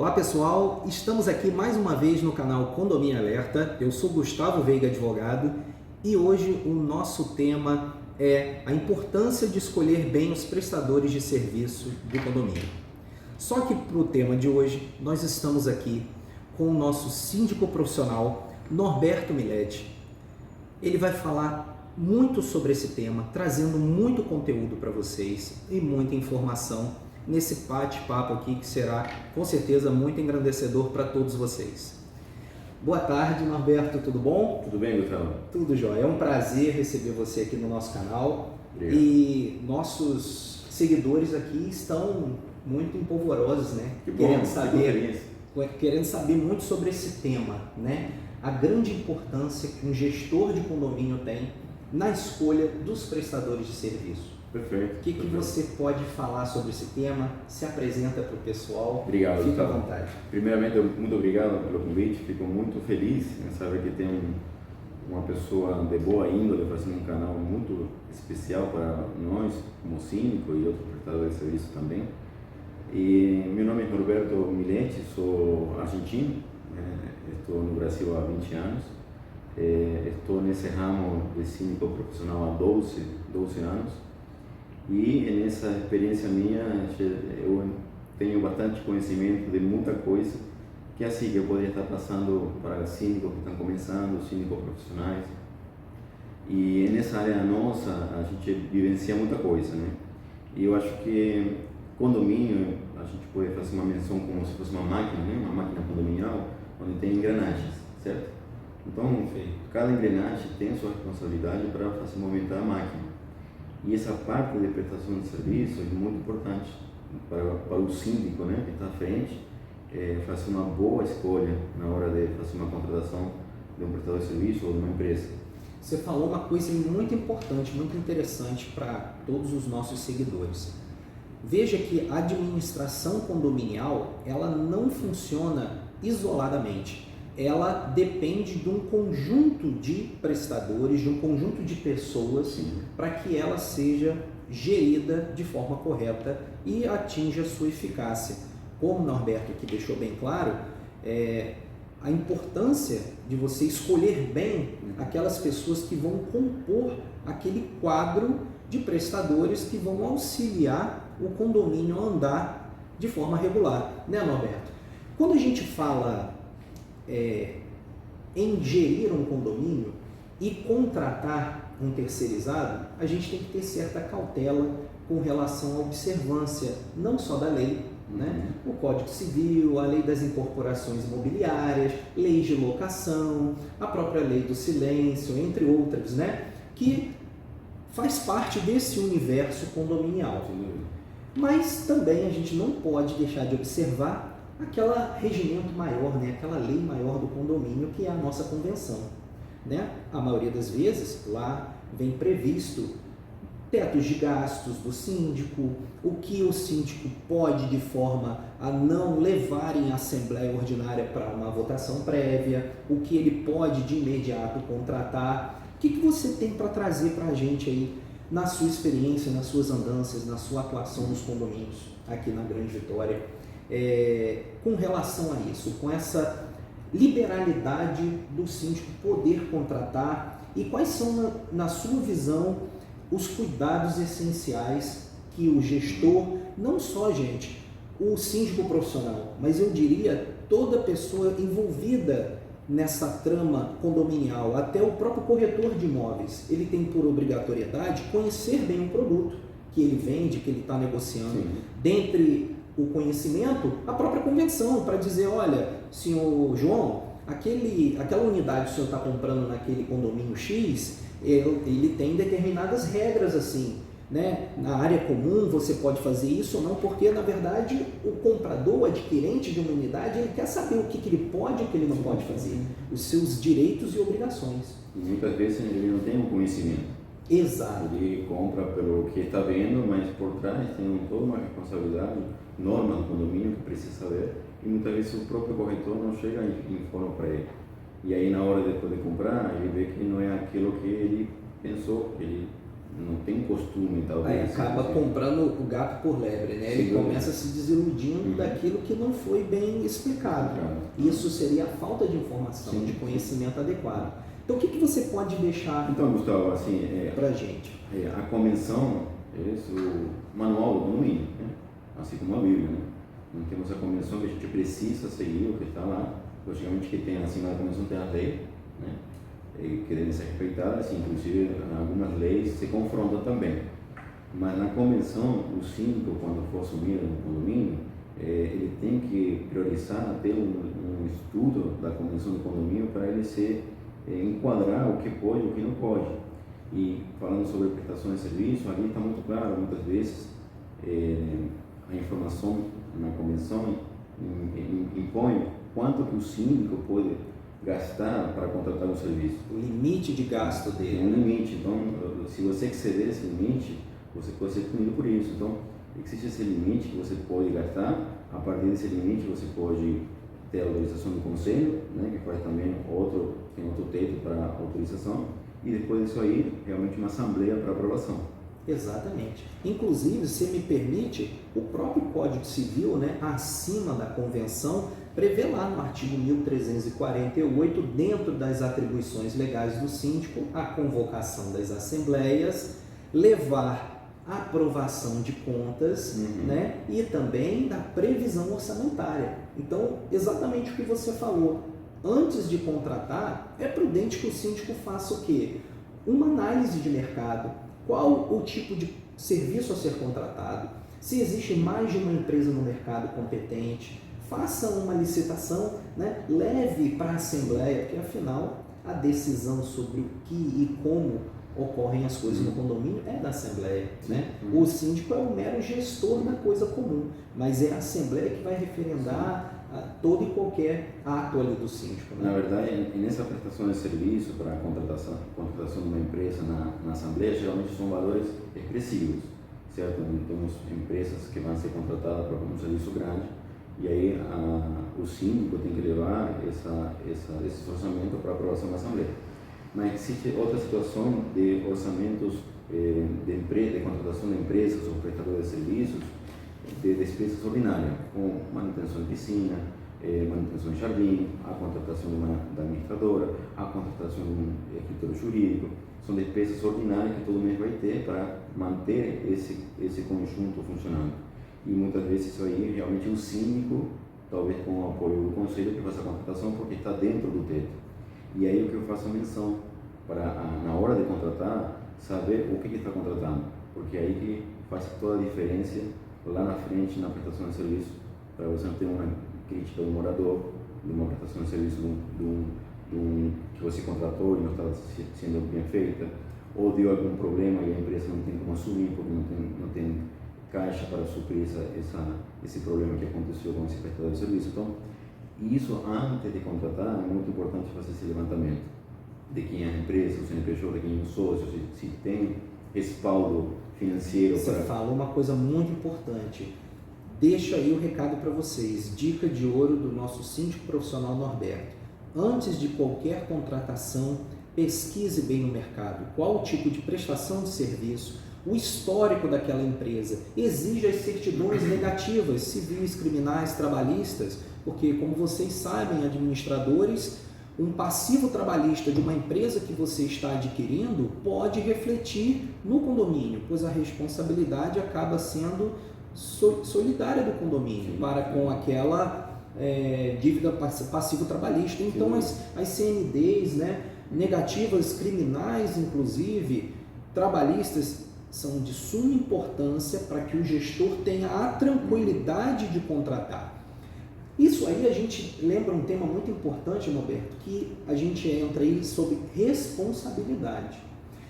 Olá pessoal, estamos aqui mais uma vez no canal Condomínio Alerta. Eu sou Gustavo Veiga, advogado, e hoje o nosso tema é a importância de escolher bem os prestadores de serviço do condomínio. Só que para o tema de hoje, nós estamos aqui com o nosso síndico profissional, Norberto Miletti. Ele vai falar muito sobre esse tema, trazendo muito conteúdo para vocês e muita informação nesse bate-papo aqui que será com certeza muito engrandecedor para todos vocês. Boa tarde, Norberto, tudo bom? Tudo bem, Gustavo? Tudo jóia, é um prazer receber você aqui no nosso canal. Obrigado. E nossos seguidores aqui estão muito empolvorosos, né? Que bom, Querendo saber muito sobre esse tema, né? A grande importância que um gestor de condomínio tem na escolha dos prestadores de serviço. Perfeito. O que você pode falar sobre esse tema? Se apresenta para o pessoal. Obrigado, Fique à Gustavo. vontade. Primeiramente, muito obrigado pelo convite. Fico muito feliz em saber que tem uma pessoa de boa índole fazendo um canal muito especial para nós, como síndico e outros prestadores de serviço também. E meu nome é Norberto Miletti, sou argentino, estou no Brasil há 20 anos. Estou nesse ramo de síndico profissional há 12 anos. E nessa experiência minha, eu tenho bastante conhecimento de muita coisa que assim que eu poderia estar passando para síndicos que estão começando, síndicos profissionais. E nessa área nossa, a gente vivencia muita coisa, né? E eu acho que condomínio, a gente pode fazer uma menção como se fosse uma máquina, né? Uma máquina condominial, onde tem engrenagens, certo? Então, cada engrenagem tem a sua responsabilidade para fazer movimentar a máquina. E essa parte de prestação de serviço é muito importante para o síndico, né, que está à frente, fazer uma boa escolha na hora de fazer uma contratação de um prestador de serviço ou de uma empresa. Você falou uma coisa muito importante, muito interessante para todos os nossos seguidores. Veja que a administração condominial, ela não funciona isoladamente. Ela depende de um conjunto de prestadores, de um conjunto de pessoas, para que ela seja gerida de forma correta e atinja a sua eficácia. Como o Norberto aqui deixou bem claro, a importância de você escolher bem aquelas pessoas que vão compor aquele quadro de prestadores que vão auxiliar o condomínio a andar de forma regular, né, Norberto? Quando a gente fala em gerir um condomínio e contratar um terceirizado, a gente tem que ter certa cautela com relação à observância, não só da lei, né? O Código Civil, a lei das incorporações imobiliárias, leis de locação, a própria lei do silêncio, entre outras, né? Que faz parte desse universo condominial. Mas também a gente não pode deixar de observar aquela regimento maior, né? Aquela lei maior do condomínio, que é a nossa convenção, né? A maioria das vezes lá vem previsto tetos de gastos do síndico, o que o síndico pode, de forma a não levar em assembleia ordinária para uma votação prévia, o que ele pode de imediato contratar. O que você tem para trazer para a gente aí na sua experiência, nas suas andanças, na sua atuação nos condomínios aqui na Grande Vitória? Com relação a isso, com essa liberalidade do síndico poder contratar, e quais são, na sua visão, os cuidados essenciais que o gestor, não só o síndico profissional, mas eu diria toda pessoa envolvida nessa trama condominial, até o próprio corretor de imóveis, ele tem por obrigatoriedade conhecer bem o produto que ele vende, que ele está negociando. Sim. Dentre o conhecimento, a própria convenção, para dizer, olha, senhor João, aquela unidade que o senhor está comprando naquele condomínio X, ele tem determinadas regras assim, né? Na área comum você pode fazer isso ou não, porque na verdade o comprador, o adquirente de uma unidade, ele quer saber o que ele pode e o que ele não pode fazer, os seus direitos e obrigações. E muitas vezes ele não tem o conhecimento. Exato. Ele compra pelo que está vendo, mas por trás tem toda uma responsabilidade, norma do condomínio que precisa saber, e muitas vezes o próprio corretor não chega e informa para ele. E aí na hora depois de comprar, ele vê que não é aquilo que ele pensou, que ele não tem costume, talvez. Aí acaba comprando o gato por lebre, né? Ele começa se desiludindo daquilo que não foi bem explicado. Isso seria a falta de informação, de conhecimento adequado. Então, o que você pode deixar então, Gustavo, assim, para a gente? A convenção é o manual do condomínio, né? Assim como a Bíblia, né? Não temos a convenção que a gente precisa seguir o que está lá. Logicamente que tem, assim, na convenção tem a lei, né? Que devem ser respeitadas, assim, inclusive algumas leis se confrontam também. Mas na convenção, o síndico, quando for assumir um condomínio, ele tem que priorizar ter um estudo da convenção do condomínio para ele se enquadrar o que pode e o que não pode. E falando sobre prestação de serviço, ali está muito claro, muitas vezes a informação na convenção impõe quanto que o síndico pode gastar para contratar um serviço. O limite de gasto dele. Tem um limite, então se você exceder esse limite, você pode ser punido por isso. Então existe esse limite que você pode gastar, a partir desse limite você pode ter a autorização do conselho, né, que faz também tem outro teto para autorização, e depois disso aí, realmente uma assembleia para aprovação. Exatamente. Inclusive, se me permite, o próprio Código Civil, né, acima da convenção, prevê lá no artigo 1348, dentro das atribuições legais do síndico, a convocação das assembleias, levar a aprovação de contas, né, e também da previsão orçamentária. Então, exatamente o que você falou. Antes de contratar, é prudente que o síndico faça o quê? Uma análise de mercado. Qual o tipo de serviço a ser contratado? Se existe mais de uma empresa no mercado competente, faça uma licitação, né? Leve para a Assembleia, porque afinal a decisão sobre o que e como ocorrem as coisas no condomínio é da Assembleia, né? O síndico é o mero gestor da coisa comum, mas é a Assembleia que vai referendar todo e qualquer ato ali do síndico, né? Na verdade, nessa prestação de serviço para a contratação de uma empresa na Assembleia, geralmente são valores expressivos, certo? Temos empresas que vão ser contratadas para um serviço grande, e aí o síndico tem que levar esse orçamento para aprovação da Assembleia. Mas existe outra situação de orçamentos de contratação de empresas ou prestadores de serviços de despesas ordinárias, com manutenção de piscina, manutenção de jardim, a contratação da administradora, a contratação de um escritório jurídico. São despesas ordinárias que todo mês vai ter para manter esse conjunto funcionando. E muitas vezes isso aí realmente o síndico, talvez com o apoio do conselho, que faz a contratação porque está dentro do teto. E aí o que eu faço a menção, para na hora de contratar, saber o que está contratando, porque aí que faz toda a diferença lá na frente na prestação de serviço, para você não ter uma crítica do morador, de uma prestação de serviço que você contratou e não está sendo bem feita, ou deu algum problema e a empresa não tem como assumir porque não tem caixa para suprir esse problema que aconteceu com esse prestador de serviço. Então, isso antes de contratar é muito importante fazer esse levantamento de quem é a empresa, o CNPJ, de quem é o sócio, se tem respaldo financeiro. Você falou uma coisa muito importante. Deixa aí o recado para vocês. Dica de ouro do nosso síndico profissional Norberto. Antes de qualquer contratação, pesquise bem no mercado qual o tipo de prestação de serviço, o histórico daquela empresa. Exija as certidões negativas, civis, criminais, trabalhistas, porque, como vocês sabem, administradores, um passivo trabalhista de uma empresa que você está adquirindo pode refletir no condomínio, pois a responsabilidade acaba sendo solidária do condomínio para com aquela dívida passivo trabalhista. Então as CNDs, né, negativas, criminais, inclusive trabalhistas, são de suma importância para que o gestor tenha a tranquilidade de contratar. Isso aí a gente lembra um tema muito importante, Norberto, que a gente entra aí sobre responsabilidade.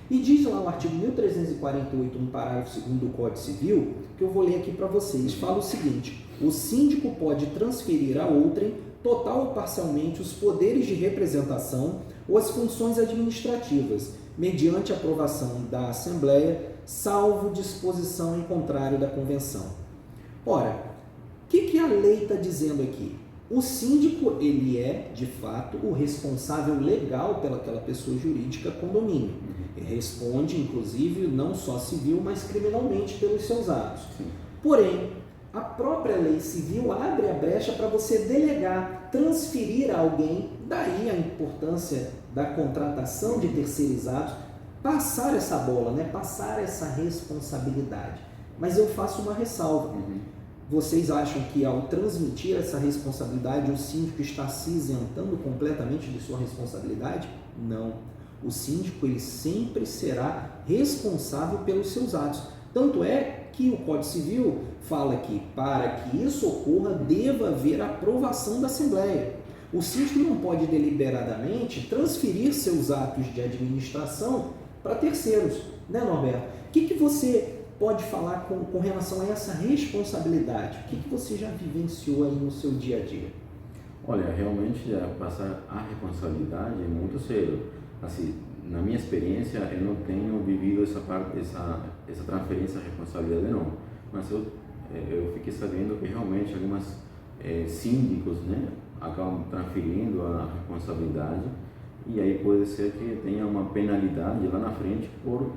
E diz lá o artigo 1348, no parágrafo 2º do Código Civil, que eu vou ler aqui para vocês, fala o seguinte: o síndico pode transferir a outrem, total ou parcialmente, os poderes de representação ou as funções administrativas, mediante aprovação da Assembleia, salvo disposição em contrário da Convenção. Ora, o que a lei está dizendo aqui? O síndico, ele é, de fato, o responsável legal pelaquela pessoa jurídica condomínio. Ele responde, inclusive, não só civil, mas criminalmente pelos seus atos. Sim. Porém, a própria lei civil abre a brecha para você delegar, transferir a alguém, daí a importância da contratação de terceirizados, passar essa bola, né? Passar essa responsabilidade. Mas eu faço uma ressalva. Vocês acham que ao transmitir essa responsabilidade, o síndico está se isentando completamente de sua responsabilidade? Não. O síndico ele sempre será responsável pelos seus atos. Tanto é que o Código Civil fala que para que isso ocorra, deva haver aprovação da Assembleia. O síndico não pode deliberadamente transferir seus atos de administração para terceiros, né, Norberto? O que você pode falar com relação a essa responsabilidade? O que você já vivenciou aí no seu dia a dia? Olha, realmente passar a responsabilidade é muito sério. Assim, na minha experiência, eu não tenho vivido essa transferência de responsabilidade não, mas eu fiquei sabendo que realmente algumas síndicos, né, acabam transferindo a responsabilidade e aí pode ser que tenha uma penalidade lá na frente por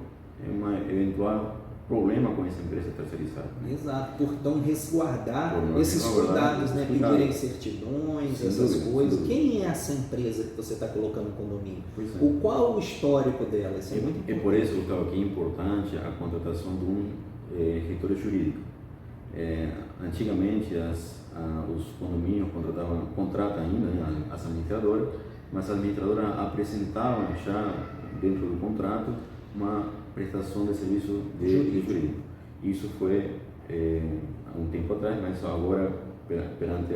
uma eventual problema com essa empresa terceirizada. Exato, por não resguardar esses cuidados, né? Pedirem certidões, essas coisas. Quem é essa empresa que você está colocando no condomínio? Qual o histórico dela? Isso é muito importante. Por isso, Gustavo, que é importante a contratação de um escritório jurídico. Antigamente, os condomínios contratam ainda, né, as administradoras, mas as administradoras apresentavam já dentro do contrato uma prestação de serviço de jurídico. Isso foi há um tempo atrás, mas agora perante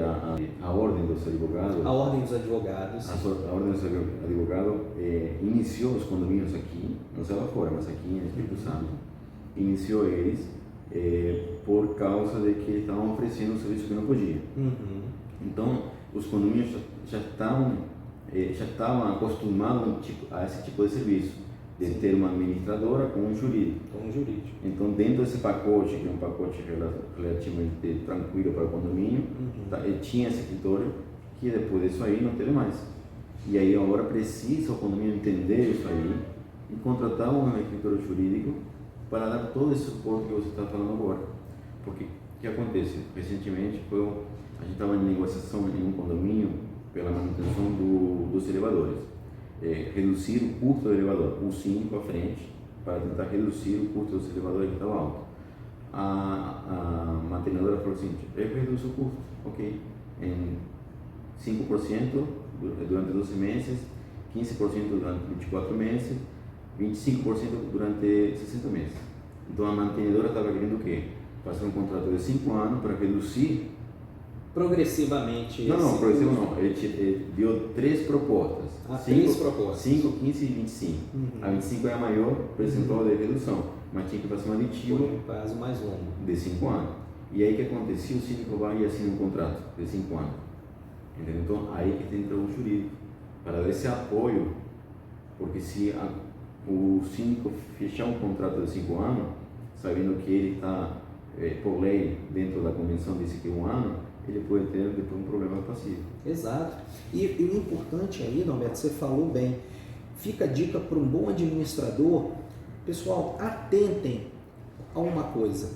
a Ordem dos Advogados. A Ordem dos Advogados. A Ordem dos Advogados iniciou os condomínios aqui, não sei lá fora, mas aqui em Espírito Santo, iniciou eles por causa de que estavam oferecendo um serviço que não podia. Então, os condomínios já estavam acostumados a esse tipo de serviço, de ter uma administradora com um jurídico. Então, dentro desse pacote, que é um pacote relativamente tranquilo para o condomínio, tinha esse escritório que depois disso aí não teve mais. E aí agora precisa o condomínio entender isso aí e contratar um escritório jurídico para dar todo esse suporte que você está falando agora. Porque o que acontece? Recentemente a gente estava em negociação em um condomínio pela manutenção dos elevadores. Reduzir o custo do elevador, o síndico à frente, para tentar reduzir o custo dos elevadores que estava alto. A mantenedora falou assim, eu reduzo o custo, ok, em 5% durante 12 meses, 15% durante 24 meses, 25% durante 60 meses. Então a mantenedora estava querendo o quê? Fazer um contrato de 5 anos para reduzir progressivamente. Não, progressivo não. Ele deu 3 propostas. 5, 15 e 25. A 25 é a maior percentual de redução, mas tinha que fazer um aditivo por um prazo mais longo de 5 anos. E aí o que acontecia? O síndico vai e assina um contrato de 5 anos. Entendeu? Então aí que entra o jurídico para dar esse apoio, porque se o síndico fechar um contrato de 5 anos, sabendo que ele está por lei dentro da convenção disse que 1 ano, ele pode ter depois um problema passivo. Exato. E o importante aí, Norberto, você falou bem, fica a dica para um bom administrador. Pessoal, atentem a uma coisa.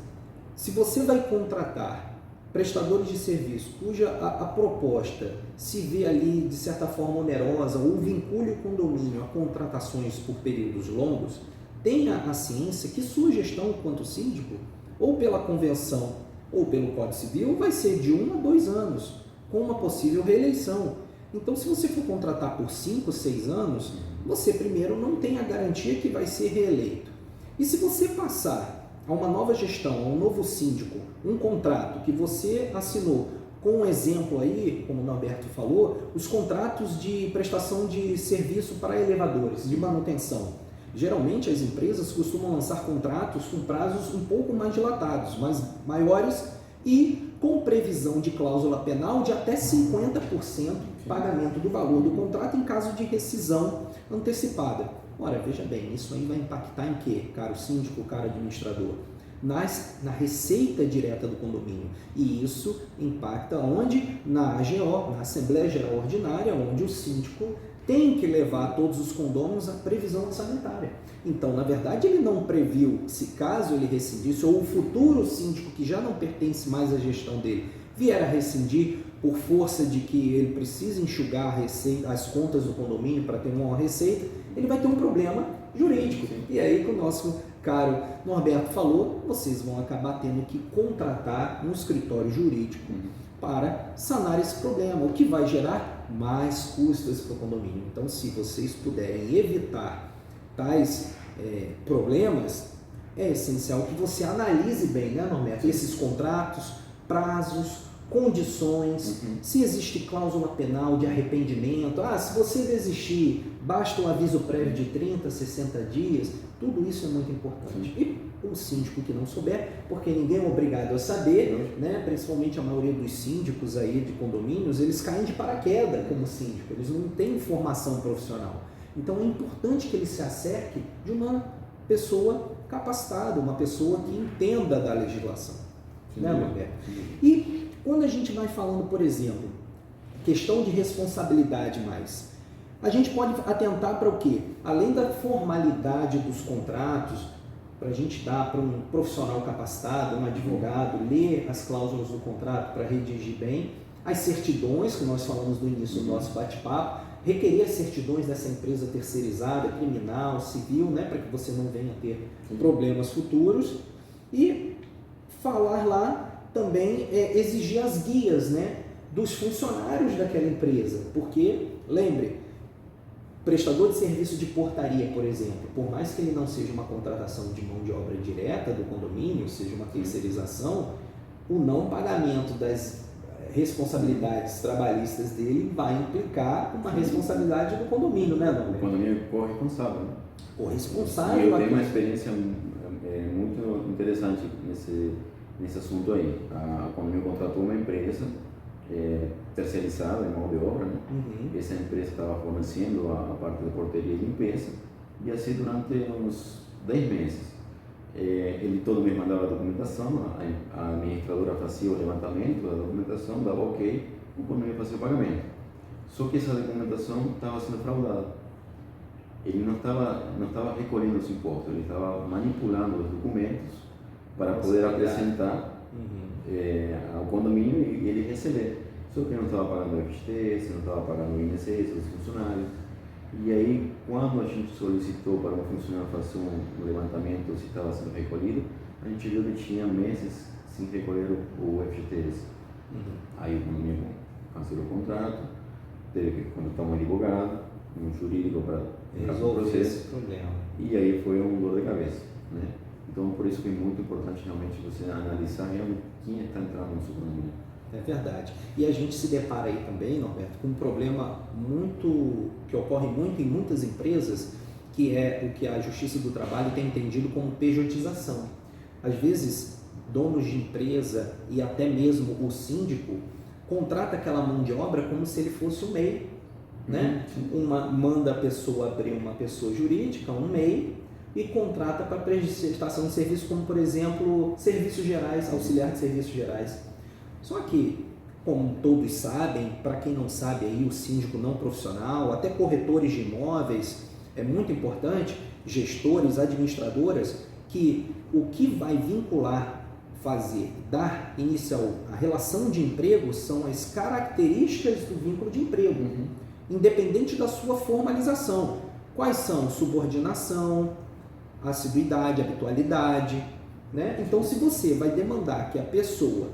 Se você vai contratar prestadores de serviço cuja a proposta se vê ali de certa forma onerosa ou vincule o condomínio a contratações por períodos longos, tenha a ciência que sua gestão quanto síndico, ou pela convenção ou pelo Código Civil, vai ser de 1 a 2 anos, com uma possível reeleição. Então, se você for contratar por 5, 6 anos, você primeiro não tem a garantia que vai ser reeleito. E se você passar a uma nova gestão, a um novo síndico, um contrato que você assinou, com um exemplo aí, como o Norberto falou, os contratos de prestação de serviço para elevadores, de manutenção. Geralmente as empresas costumam lançar contratos com prazos um pouco mais dilatados, mas maiores e com previsão de cláusula penal de até 50% de pagamento do valor do contrato em caso de rescisão antecipada. Ora, veja bem, isso aí vai impactar em quê, caro síndico, caro administrador? na receita direta do condomínio. E isso impacta onde? Na AGO, na Assembleia Geral Ordinária, onde o síndico tem que levar todos os condôminos à previsão orçamentária. Então, na verdade, ele não previu, se caso ele rescindisse, ou o futuro síndico que já não pertence mais à gestão dele, vier a rescindir por força de que ele precisa enxugar as contas do condomínio para ter uma maior receita, ele vai ter um problema jurídico. E aí, que o nosso caro Norberto falou, vocês vão acabar tendo que contratar um escritório jurídico para sanar esse problema, o que vai gerar mais custos para o condomínio. Então, se vocês puderem evitar tais problemas, é essencial que você analise bem, né, Norberto, esses contratos, prazos, condições, se existe cláusula penal de arrependimento, se você desistir, basta um aviso prévio de 30, 60 dias, tudo isso é muito importante. E o síndico que não souber, porque ninguém é obrigado a saber, né? Principalmente a maioria dos síndicos aí de condomínios, eles caem de paraquedas como síndico, eles não têm formação profissional. Então é importante que ele se acerque de uma pessoa capacitada, uma pessoa que entenda da legislação. Né, Roberto? E quando a gente vai falando, por exemplo, questão de responsabilidade mais, a gente pode atentar para o quê? Além da formalidade dos contratos, para a gente dar para um profissional capacitado, um advogado, ler as cláusulas do contrato para redigir bem, as certidões, que nós falamos no início do nosso bate-papo, requerer as certidões dessa empresa terceirizada, criminal, civil, né, para que você não venha a ter problemas futuros, e falar lá também exigir as guias, né, dos funcionários daquela empresa, porque, lembre, prestador de serviço de portaria, por exemplo, por mais que ele não seja uma contratação de mão de obra direta do condomínio, seja uma terceirização, o não pagamento das responsabilidades trabalhistas dele vai implicar uma responsabilidade do condomínio, né, Dom? O condomínio é corresponsável. Corresponsável. E eu tenho uma experiência muito interessante nesse assunto aí. A condomínio contratou uma empresa terceirizada em mão de obra, né? Essa empresa estava fornecendo a parte da portaria e limpeza, e assim durante uns 10 meses. Ele todo mês mandava a documentação, a administradora fazia o levantamento da documentação, dava ok, o condomínio fazia o pagamento. Só que essa documentação estava sendo fraudada. Ele não estava recolhendo os impostos, ele estava manipulando os documentos para poder apresentar ao condomínio e ele receber. Só que não estava pagando o FGTS, não estava pagando o INSS, os funcionários. E aí, quando a gente solicitou para um funcionário fazer um levantamento se estava sendo recolhido, a gente viu que tinha meses sem recolher o FGTS. Aí o condomínio cancelou o contrato, teve que contratar um advogado, um jurídico para resolver esse problema. E aí foi um dor de cabeça, né? Então, por isso que é muito importante realmente você analisar realmente quem está entrando no seu condomínio. É verdade. E a gente se depara aí também, Norberto, com um problema que ocorre muito em muitas empresas, que é o que a Justiça do Trabalho tem entendido como pejotização. Às vezes, donos de empresa e até mesmo o síndico contrata aquela mão de obra como se ele fosse um MEI, né? Manda a pessoa abrir uma pessoa jurídica, um MEI, e contrata para prestação de serviço, como por exemplo, serviços gerais, auxiliar de serviços gerais. Só que, como todos sabem, para quem não sabe aí, o síndico não profissional, até corretores de imóveis, é muito importante, gestores, administradoras, que o que vai vincular, dar início à relação de emprego são as características do vínculo de emprego, independente da sua formalização. Quais são? Subordinação, assiduidade, habitualidade, né? Então, se você vai demandar que a pessoa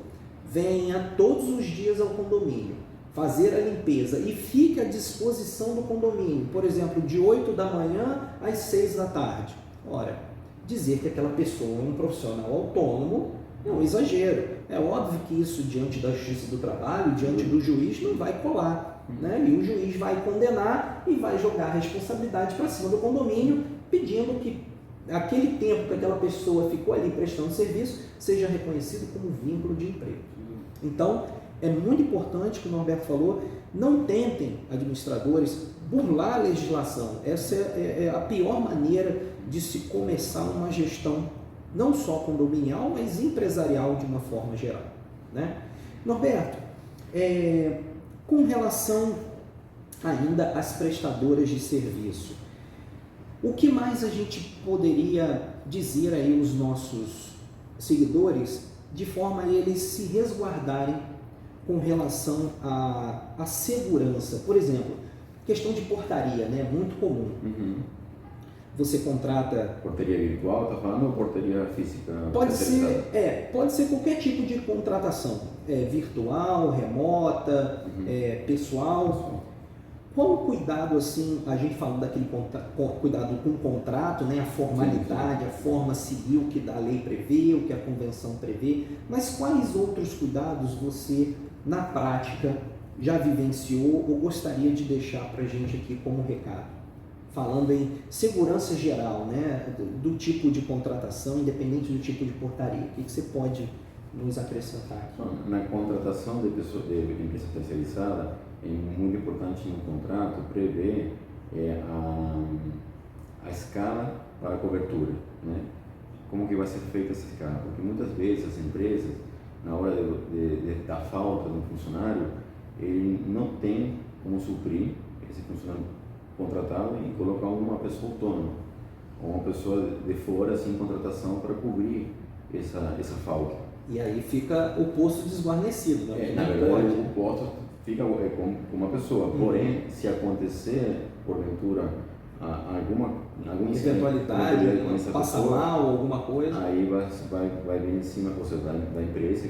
venha todos os dias ao condomínio, fazer a limpeza e fique à disposição do condomínio, por exemplo, de 8 da manhã às 6 da tarde. Ora, dizer que aquela pessoa é um profissional autônomo é um exagero. É óbvio que isso, diante da Justiça do Trabalho, diante do juiz, não vai colar, né? E o juiz vai condenar e vai jogar a responsabilidade para cima do condomínio, pedindo que aquele tempo que aquela pessoa ficou ali prestando serviço seja reconhecido como vínculo de emprego. Então, é muito importante, que o Norberto falou, não tentem, administradores, burlar a legislação. Essa é a pior maneira de se começar uma gestão não só condominial, mas empresarial de uma forma geral, né? Norberto, com relação ainda às prestadoras de serviço, o que mais a gente poderia dizer aí aos nossos seguidores de forma a eles se resguardarem com relação à segurança? Por exemplo, questão de portaria, né? Muito comum. Você contrata... Portaria virtual, tá falando, ou portaria física? Pode ser qualquer tipo de contratação, virtual, remota, pessoal. Qual o cuidado, assim, a gente falando daquele cuidado com o contrato, né? A formalidade, a forma civil que a lei prevê, o que a convenção prevê, mas quais outros cuidados você, na prática, já vivenciou ou gostaria de deixar para a gente aqui como recado? Falando em segurança geral, né? Do tipo de contratação, independente do tipo de portaria, o que você pode nos acrescentar aqui? Na contratação de empresa terceirizada, é muito importante no contrato prever a escala para a cobertura, né? Como que vai ser feita essa escala? Porque muitas vezes as empresas, na hora da falta de um funcionário, ele não tem como suprir esse funcionário contratado e colocar uma pessoa autônoma, ou uma pessoa de fora sem contratação para cobrir essa falta. E aí fica o posto desguarnecido, né? Na verdade, o posto fica com uma pessoa, porém, se acontecer, porventura, alguma eventualidade, passa mal, alguma coisa, aí vai vir em cima da empresa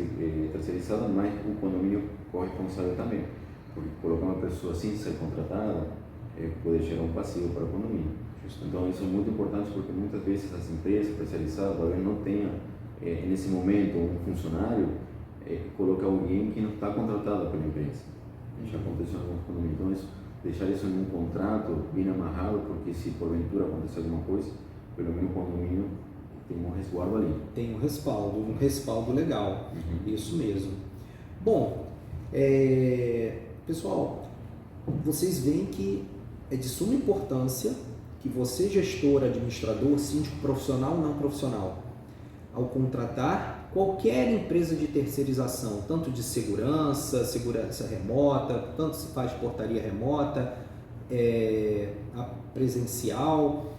terceirizada, mas o condomínio corre responsável também, porque colocar uma pessoa sem ser contratada pode gerar um passivo para o condomínio. Então isso é muito importante, porque muitas vezes as empresas terceirizadas talvez não tenham nesse momento um funcionário, colocar alguém que não está contratado pela empresa. Já aconteceu em alguns condomínios. Então deixar isso em um contrato bem amarrado, porque se porventura acontecer alguma coisa, pelo menos o condomínio tem um resguardo ali. Tem um respaldo legal, isso mesmo. Bom, pessoal, vocês veem que é de suma importância que você, gestor, administrador, síndico profissional ou não profissional, ao contratar qualquer empresa de terceirização, tanto de segurança remota, tanto se faz portaria remota, a presencial,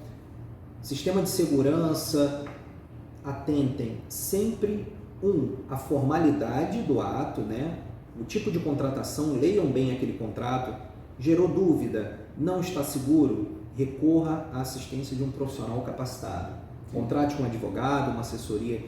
sistema de segurança, atentem sempre, a formalidade do ato, né? O tipo de contratação, leiam bem aquele contrato, gerou dúvida, não está seguro, recorra à assistência de um profissional capacitado. Contrate um advogado, uma assessoria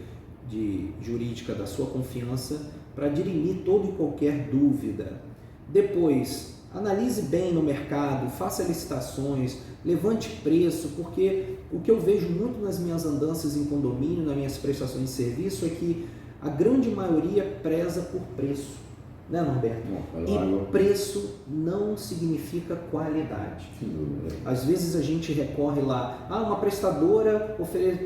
jurídica da sua confiança para dirimir toda e qualquer dúvida. Depois, analise bem no mercado, faça licitações, levante preço, porque o que eu vejo muito nas minhas andanças em condomínio, nas minhas prestações de serviço, é que a grande maioria preza por preço, né, Norberto? E preço não significa qualidade. Às vezes a gente recorre lá, uma prestadora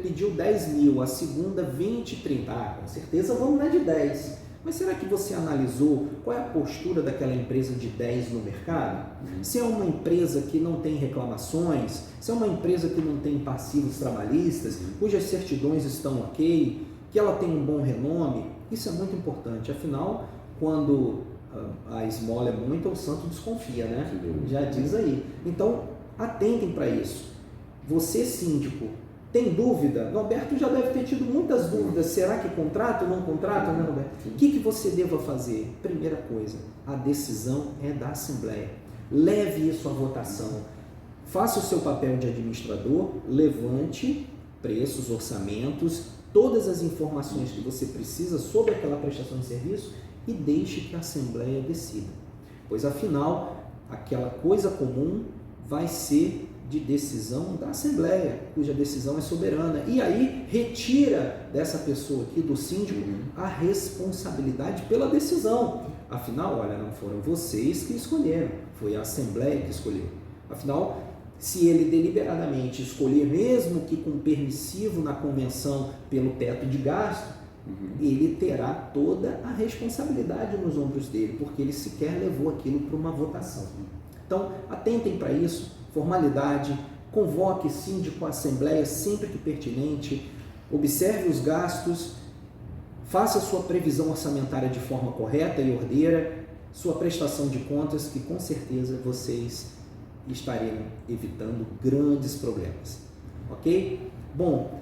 pediu 10 mil, a segunda 20, 30, com certeza vamos na de 10. Mas será que você analisou qual é a postura daquela empresa de 10 no mercado? Se é uma empresa que não tem reclamações, se é uma empresa que não tem passivos trabalhistas, cujas certidões estão ok, que ela tem um bom renome, isso é muito importante. Afinal, quando a esmola é muita, o santo desconfia, né? Já diz aí. Então, atentem para isso. Você, síndico, tem dúvida? Norberto já deve ter tido muitas dúvidas. Será que contrato ou não contrato, né, Norberto? O que você deva fazer? Primeira coisa, a decisão é da Assembleia. Leve isso à votação. Faça o seu papel de administrador, levante preços, orçamentos, todas as informações que você precisa sobre aquela prestação de serviço e deixe que a Assembleia decida. Pois, afinal, aquela coisa comum vai ser de decisão da Assembleia, cuja decisão é soberana. E aí, retira dessa pessoa aqui, do síndico, a responsabilidade pela decisão. Afinal, olha, não foram vocês que escolheram, foi a Assembleia que escolheu. Afinal, se ele deliberadamente escolher, mesmo que com permissivo na convenção pelo teto de gasto, ele terá toda a responsabilidade nos ombros dele, porque ele sequer levou aquilo para uma votação. Então, atentem para isso, formalidade, convoque síndico à Assembleia sempre que pertinente, observe os gastos, faça sua previsão orçamentária de forma correta e ordeira, sua prestação de contas, que com certeza vocês estarem evitando grandes problemas, ok? Bom,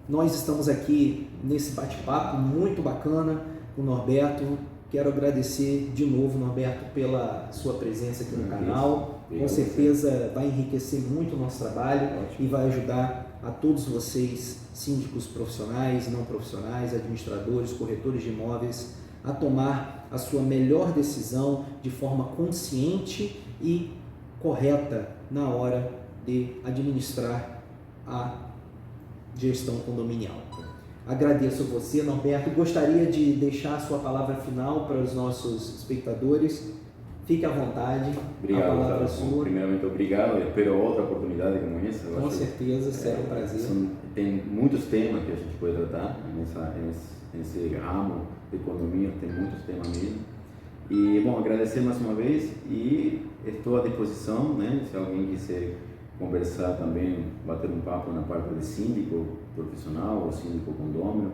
nós estamos aqui nesse bate-papo muito bacana com o Norberto. Quero agradecer de novo, Norberto, pela sua presença aqui no canal. Com certeza vai enriquecer muito o nosso trabalho e vai ajudar a todos vocês, síndicos profissionais, não profissionais, administradores, corretores de imóveis, a tomar a sua melhor decisão de forma consciente e correta na hora de administrar a gestão condominial. Agradeço a você, Norberto. Gostaria de deixar a sua palavra final para os nossos espectadores. Fique à vontade. Obrigado, a palavra sua. Primeiramente, obrigado. Espero outra oportunidade como essa. Com certeza, será um prazer. Tem muitos temas que a gente pode tratar nesse ramo de economia, tem muitos temas mesmo. E, bom, agradecer mais uma vez e estou à disposição, né? Se alguém quiser conversar também, bater um papo na parte de síndico profissional ou síndico condômino,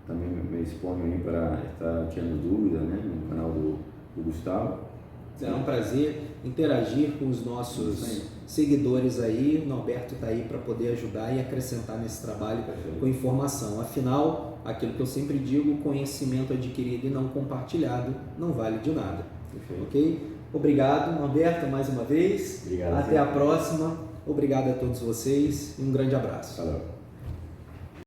também me exponho aí para estar tirando dúvidas, né? No canal do Gustavo. Será um prazer interagir com os nossos seguidores aí. O Norberto está aí para poder ajudar e acrescentar nesse trabalho com informação. Afinal, aquilo que eu sempre digo, conhecimento adquirido e não compartilhado não vale de nada. Ok? Obrigado, Norberto, mais uma vez. Obrigado. Até a próxima. Obrigado a todos vocês e um grande abraço. Valeu.